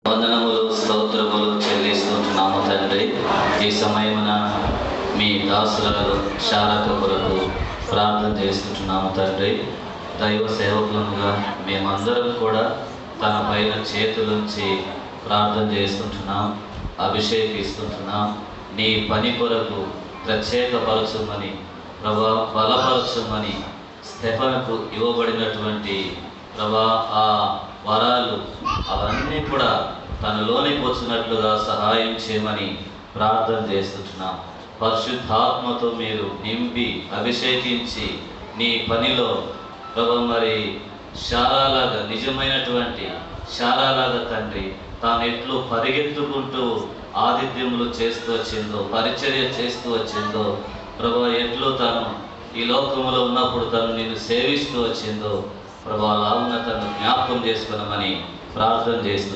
వందనములు స్తోత్రములు చెల్లిస్తున్నాము తండ్రి. ఈ సమయమున మీ దాసురాలు శారద కొరకు ప్రార్థన చేస్తున్నాము తండ్రి. దైవ సేవకులుగా మేమందరం కూడా తన పైన చేతులుంచి ప్రార్థన చేస్తుంటున్నాం, అభిషేకిస్తుంటున్నాం. నీ పని కొరకు ప్రత్యేకపరచుమని ప్రభా, బలపరచుమని స్టెఫనుకు ఇవ్వబడినటువంటి ప్రభా ఆ వరాలు అవన్నీ కూడా తనలోనికి వచ్చినట్లుగా సహాయం చేయమని ప్రార్థన చేస్తున్నాం. పరిశుద్ధాత్మతో మీరు నింపి అభిషేకించి నీ పనిలో ప్రభు మరి శారాలాగా, నిజమైనటువంటి శారాలాగా తండ్రి తాను ఎట్లు పరిగెత్తుకుంటూ ఆతిథ్యములు చేస్తూ వచ్చిందో, పరిచర్య చేస్తూ వచ్చిందో ప్రభు, ఎట్లు తను ఈ లోకంలో ఉన్నప్పుడు తను నిన్ను సేవిస్తూ వచ్చిందో ప్రభు, అలాగున తను జ్ఞాపకం చేసుకున్నామని ప్రార్థన చేస్తూ